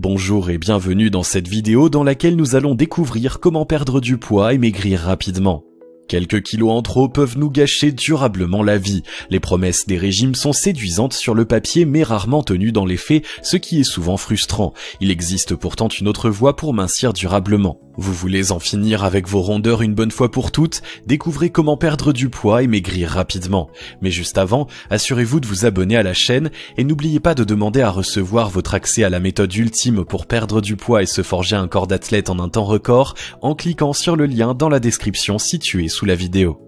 Bonjour et bienvenue dans cette vidéo dans laquelle nous allons découvrir comment perdre du poids et maigrir rapidement. Quelques kilos en trop peuvent nous gâcher durablement la vie. Les promesses des régimes sont séduisantes sur le papier mais rarement tenues dans les faits, ce qui est souvent frustrant. Il existe pourtant une autre voie pour mincir durablement. Vous voulez en finir avec vos rondeurs une bonne fois pour toutes? Découvrez comment perdre du poids et maigrir rapidement. Mais juste avant, assurez-vous de vous abonner à la chaîne et n'oubliez pas de demander à recevoir votre accès à la méthode ultime pour perdre du poids et se forger un corps d'athlète en un temps record en cliquant sur le lien dans la description située sous la vidéo.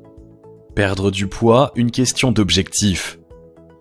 Perdre du poids, une question d'objectif.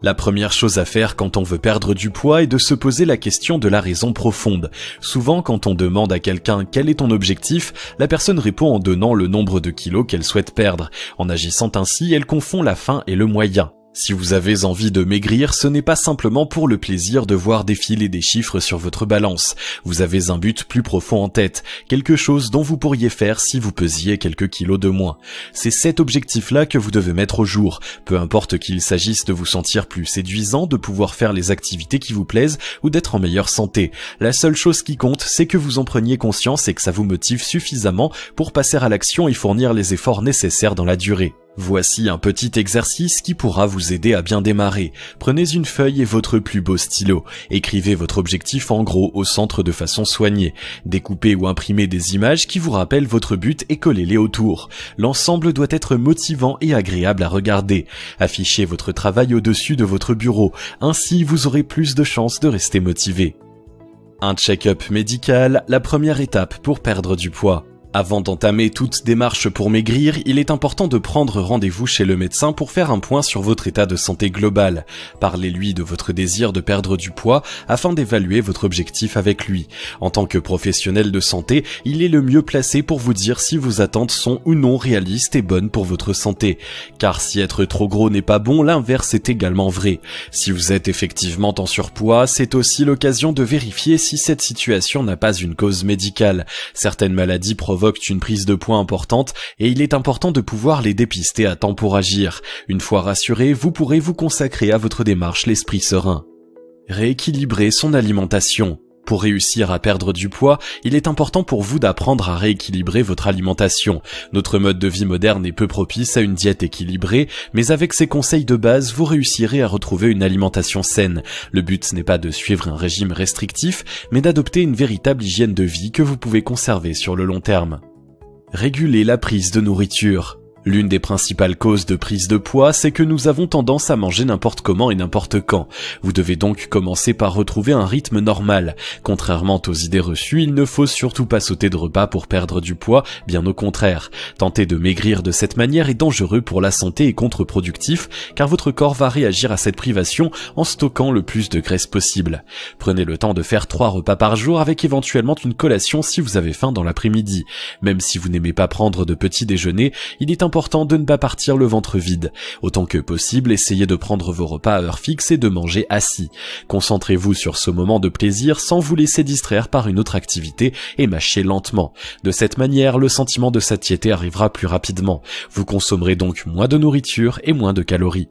La première chose à faire quand on veut perdre du poids est de se poser la question de la raison profonde. Souvent, quand on demande à quelqu'un quel est ton objectif, la personne répond en donnant le nombre de kilos qu'elle souhaite perdre. En agissant ainsi, elle confond la fin et le moyen. Si vous avez envie de maigrir, ce n'est pas simplement pour le plaisir de voir défiler des chiffres sur votre balance. Vous avez un but plus profond en tête, quelque chose dont vous pourriez faire si vous pesiez quelques kilos de moins. C'est cet objectif-là que vous devez mettre au jour, peu importe qu'il s'agisse de vous sentir plus séduisant, de pouvoir faire les activités qui vous plaisent ou d'être en meilleure santé. La seule chose qui compte, c'est que vous en preniez conscience et que ça vous motive suffisamment pour passer à l'action et fournir les efforts nécessaires dans la durée. Voici un petit exercice qui pourra vous aider à bien démarrer. Prenez une feuille et votre plus beau stylo. Écrivez votre objectif en gros au centre de façon soignée. Découpez ou imprimez des images qui vous rappellent votre but et collez-les autour. L'ensemble doit être motivant et agréable à regarder. Affichez votre travail au-dessus de votre bureau. Ainsi, vous aurez plus de chances de rester motivé. Un check-up médical, la première étape pour perdre du poids. Avant d'entamer toute démarche pour maigrir, il est important de prendre rendez-vous chez le médecin pour faire un point sur votre état de santé global. Parlez-lui de votre désir de perdre du poids afin d'évaluer votre objectif avec lui. En tant que professionnel de santé, il est le mieux placé pour vous dire si vos attentes sont ou non réalistes et bonnes pour votre santé. Car si être trop gros n'est pas bon, l'inverse est également vrai. Si vous êtes effectivement en surpoids, c'est aussi l'occasion de vérifier si cette situation n'a pas une cause médicale. Certaines maladies provoquent une prise de poids importante et il est important de pouvoir les dépister à temps pour agir. Une fois rassuré, vous pourrez vous consacrer à votre démarche l'esprit serein. Rééquilibrer son alimentation. Pour réussir à perdre du poids, il est important pour vous d'apprendre à rééquilibrer votre alimentation. Notre mode de vie moderne est peu propice à une diète équilibrée, mais avec ces conseils de base, vous réussirez à retrouver une alimentation saine. Le but n'est pas de suivre un régime restrictif, mais d'adopter une véritable hygiène de vie que vous pouvez conserver sur le long terme. Réguler la prise de nourriture. L'une des principales causes de prise de poids, c'est que nous avons tendance à manger n'importe comment et n'importe quand. Vous devez donc commencer par retrouver un rythme normal. Contrairement aux idées reçues, il ne faut surtout pas sauter de repas pour perdre du poids, bien au contraire. Tenter de maigrir de cette manière est dangereux pour la santé et contre-productif, car votre corps va réagir à cette privation en stockant le plus de graisse possible. Prenez le temps de faire 3 repas par jour avec éventuellement une collation si vous avez faim dans l'après-midi. Même si vous n'aimez pas prendre de petit déjeuner, il est important de ne pas partir le ventre vide. Autant que possible, essayez de prendre vos repas à heure fixe et de manger assis. Concentrez-vous sur ce moment de plaisir sans vous laisser distraire par une autre activité et mâchez lentement. De cette manière, le sentiment de satiété arrivera plus rapidement. Vous consommerez donc moins de nourriture et moins de calories.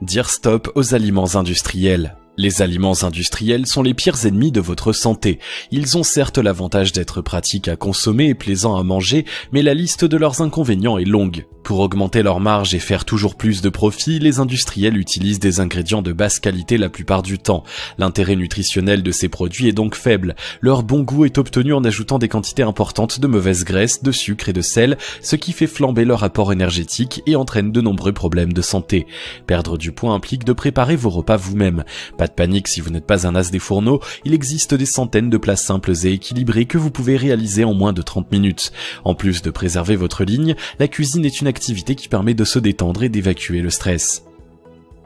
Dire stop aux aliments industriels. Les aliments industriels sont les pires ennemis de votre santé. Ils ont certes l'avantage d'être pratiques à consommer et plaisants à manger, mais la liste de leurs inconvénients est longue. Pour augmenter leur marge et faire toujours plus de profit, les industriels utilisent des ingrédients de basse qualité la plupart du temps. L'intérêt nutritionnel de ces produits est donc faible. Leur bon goût est obtenu en ajoutant des quantités importantes de mauvaises graisses, de sucre et de sel, ce qui fait flamber leur apport énergétique et entraîne de nombreux problèmes de santé. Perdre du poids implique de préparer vos repas vous-même. Pas de panique si vous n'êtes pas un as des fourneaux, il existe des centaines de plats simples et équilibrés que vous pouvez réaliser en moins de 30 minutes. En plus de préserver votre ligne, la cuisine est une activité qui permet de se détendre et d'évacuer le stress.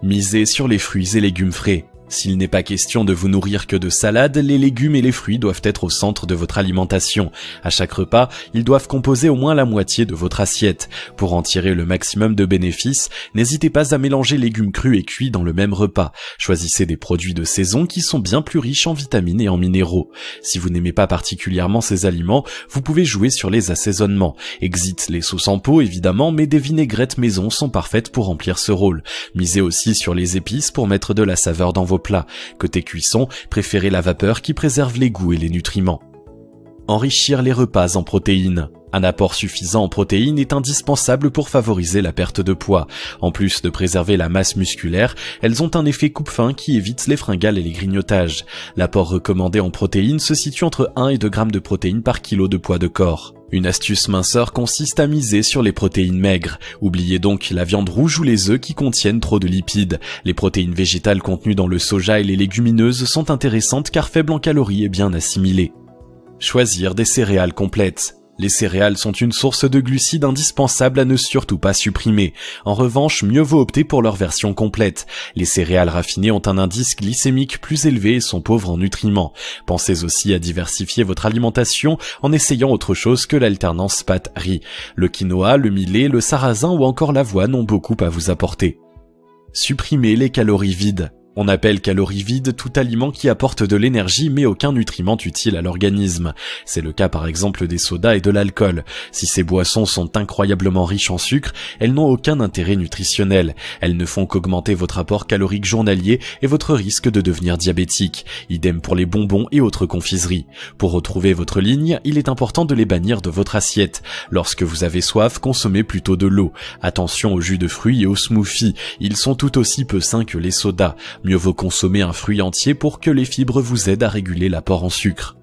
Misez sur les fruits et légumes frais. S'il n'est pas question de vous nourrir que de salade, les légumes et les fruits doivent être au centre de votre alimentation. À chaque repas, ils doivent composer au moins la moitié de votre assiette. Pour en tirer le maximum de bénéfices, n'hésitez pas à mélanger légumes crus et cuits dans le même repas. Choisissez des produits de saison qui sont bien plus riches en vitamines et en minéraux. Si vous n'aimez pas particulièrement ces aliments, vous pouvez jouer sur les assaisonnements. Exit les sauces en pot évidemment, mais des vinaigrettes maison sont parfaites pour remplir ce rôle. Misez aussi sur les épices pour mettre de la saveur dans vos vos plats. Côté cuisson, préférez la vapeur qui préserve les goûts et les nutriments. Enrichir les repas en protéines. Un apport suffisant en protéines est indispensable pour favoriser la perte de poids. En plus de préserver la masse musculaire, elles ont un effet coupe-faim qui évite les fringales et les grignotages. L'apport recommandé en protéines se situe entre 1 et 2 grammes de protéines par kilo de poids de corps. Une astuce minceur consiste à miser sur les protéines maigres. Oubliez donc la viande rouge ou les œufs qui contiennent trop de lipides. Les protéines végétales contenues dans le soja et les légumineuses sont intéressantes car faibles en calories et bien assimilées. Choisir des céréales complètes. Les céréales sont une source de glucides indispensable à ne surtout pas supprimer. En revanche, mieux vaut opter pour leur version complète. Les céréales raffinées ont un indice glycémique plus élevé et sont pauvres en nutriments. Pensez aussi à diversifier votre alimentation en essayant autre chose que l'alternance pâtes-riz. Le quinoa, le millet, le sarrasin ou encore l'avoine ont beaucoup à vous apporter. Supprimez les calories vides. On appelle calories vides tout aliment qui apporte de l'énergie mais aucun nutriment utile à l'organisme. C'est le cas par exemple des sodas et de l'alcool. Si ces boissons sont incroyablement riches en sucre, elles n'ont aucun intérêt nutritionnel. Elles ne font qu'augmenter votre apport calorique journalier et votre risque de devenir diabétique. Idem pour les bonbons et autres confiseries. Pour retrouver votre ligne, il est important de les bannir de votre assiette. Lorsque vous avez soif, consommez plutôt de l'eau. Attention aux jus de fruits et aux smoothies. Ils sont tout aussi peu sains que les sodas. Mieux vaut consommer un fruit entier pour que les fibres vous aident à réguler l'apport en sucre.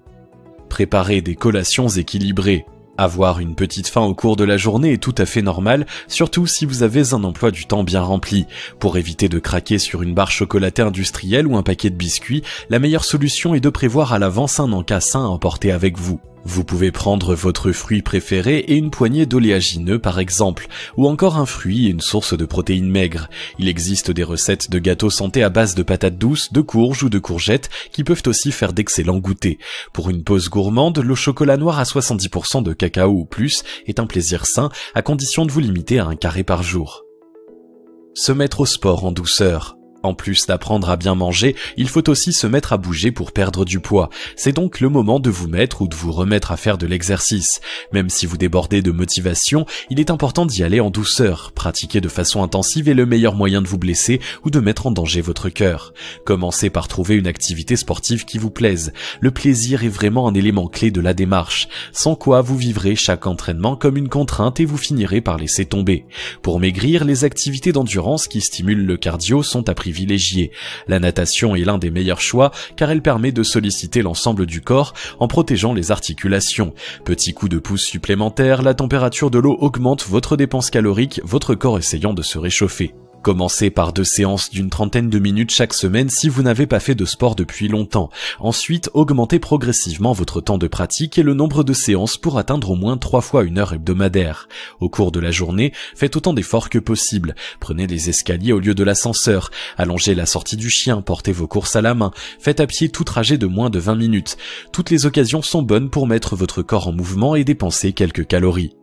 Préparez des collations équilibrées. Avoir une petite faim au cours de la journée est tout à fait normal, surtout si vous avez un emploi du temps bien rempli. Pour éviter de craquer sur une barre chocolatée industrielle ou un paquet de biscuits, la meilleure solution est de prévoir à l'avance un encas sain à emporter avec vous. Vous pouvez prendre votre fruit préféré et une poignée d'oléagineux par exemple, ou encore un fruit et une source de protéines maigres. Il existe des recettes de gâteaux santé à base de patates douces, de courges ou de courgettes qui peuvent aussi faire d'excellents goûters. Pour une pause gourmande, le chocolat noir à 70% de cacao ou plus est un plaisir sain à condition de vous limiter à 1 carré par jour. Se mettre au sport en douceur. En plus d'apprendre à bien manger, il faut aussi se mettre à bouger pour perdre du poids. C'est donc le moment de vous mettre ou de vous remettre à faire de l'exercice. Même si vous débordez de motivation, il est important d'y aller en douceur. Pratiquer de façon intensive est le meilleur moyen de vous blesser ou de mettre en danger votre cœur. Commencez par trouver une activité sportive qui vous plaise. Le plaisir est vraiment un élément clé de la démarche, sans quoi vous vivrez chaque entraînement comme une contrainte et vous finirez par laisser tomber. Pour maigrir, les activités d'endurance qui stimulent le cardio sont à privilégier. La natation est l'un des meilleurs choix car elle permet de solliciter l'ensemble du corps en protégeant les articulations. Petit coup de pouce supplémentaire, la température de l'eau augmente votre dépense calorique, votre corps essayant de se réchauffer. Commencez par 2 séances d'une trentaine de minutes chaque semaine si vous n'avez pas fait de sport depuis longtemps. Ensuite, augmentez progressivement votre temps de pratique et le nombre de séances pour atteindre au moins 3 fois 1 heure hebdomadaire. Au cours de la journée, faites autant d'efforts que possible. Prenez les escaliers au lieu de l'ascenseur. Allongez la sortie du chien, portez vos courses à la main. Faites à pied tout trajet de moins de 20 minutes. Toutes les occasions sont bonnes pour mettre votre corps en mouvement et dépenser quelques calories.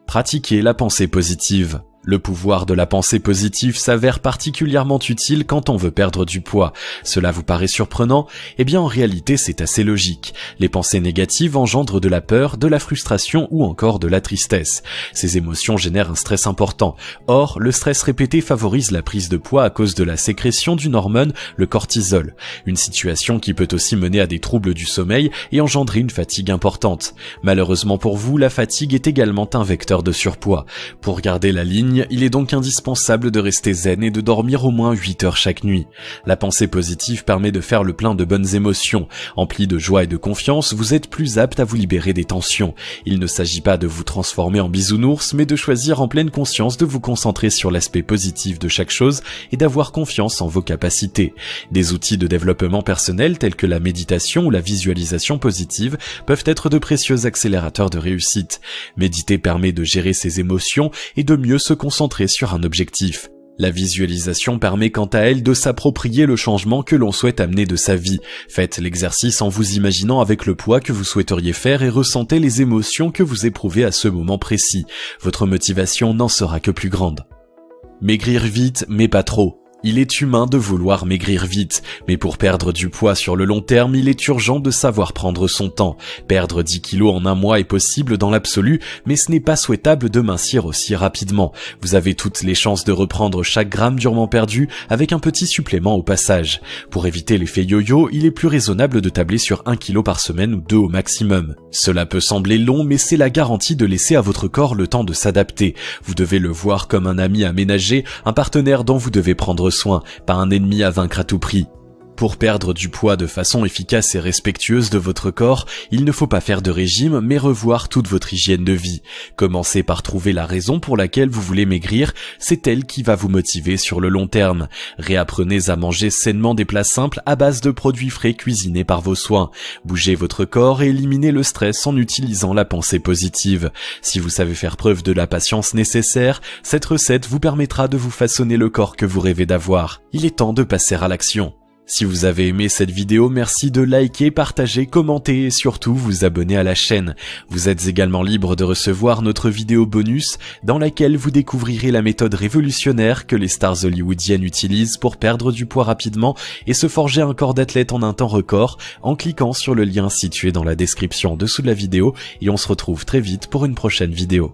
Pratiquez la pensée positive. Le pouvoir de la pensée positive s'avère particulièrement utile quand on veut perdre du poids. Cela vous paraît surprenant? Eh bien en réalité c'est assez logique. Les pensées négatives engendrent de la peur, de la frustration ou encore de la tristesse. Ces émotions génèrent un stress important. Or, le stress répété favorise la prise de poids à cause de la sécrétion d'une hormone, le cortisol. Une situation qui peut aussi mener à des troubles du sommeil et engendrer une fatigue importante. Malheureusement pour vous, la fatigue est également un vecteur de surpoids. Pour garder la ligne, il est donc indispensable de rester zen et de dormir au moins 8 heures chaque nuit. La pensée positive permet de faire le plein de bonnes émotions. Empli de joie et de confiance, vous êtes plus apte à vous libérer des tensions. Il ne s'agit pas de vous transformer en bisounours, mais de choisir en pleine conscience de vous concentrer sur l'aspect positif de chaque chose et d'avoir confiance en vos capacités. Des outils de développement personnel tels que la méditation ou la visualisation positive peuvent être de précieux accélérateurs de réussite. Méditer permet de gérer ses émotions et de mieux se concentrer sur un objectif. La visualisation permet quant à elle de s'approprier le changement que l'on souhaite amener de sa vie. Faites l'exercice en vous imaginant avec le poids que vous souhaiteriez faire et ressentez les émotions que vous éprouvez à ce moment précis. Votre motivation n'en sera que plus grande. Maigrir vite, mais pas trop. Il est humain de vouloir maigrir vite, mais pour perdre du poids sur le long terme, il est urgent de savoir prendre son temps. Perdre 10 kilos en un mois est possible dans l'absolu, mais ce n'est pas souhaitable de mincir aussi rapidement. Vous avez toutes les chances de reprendre chaque gramme durement perdu avec un petit supplément au passage. Pour éviter l'effet yo-yo, il est plus raisonnable de tabler sur 1 kilo par semaine ou 2 au maximum. Cela peut sembler long, mais c'est la garantie de laisser à votre corps le temps de s'adapter. Vous devez le voir comme un ami à ménager, un partenaire dont vous devez prendre soin, pas un ennemi à vaincre à tout prix. Pour perdre du poids de façon efficace et respectueuse de votre corps, il ne faut pas faire de régime, mais revoir toute votre hygiène de vie. Commencez par trouver la raison pour laquelle vous voulez maigrir, c'est elle qui va vous motiver sur le long terme. Réapprenez à manger sainement des plats simples à base de produits frais cuisinés par vos soins. Bougez votre corps et éliminez le stress en utilisant la pensée positive. Si vous savez faire preuve de la patience nécessaire, cette recette vous permettra de vous façonner le corps que vous rêvez d'avoir. Il est temps de passer à l'action. Si vous avez aimé cette vidéo, merci de liker, partager, commenter et surtout vous abonner à la chaîne. Vous êtes également libre de recevoir notre vidéo bonus dans laquelle vous découvrirez la méthode révolutionnaire que les stars hollywoodiennes utilisent pour perdre du poids rapidement et se forger un corps d'athlète en un temps record en cliquant sur le lien situé dans la description en dessous de la vidéo et on se retrouve très vite pour une prochaine vidéo.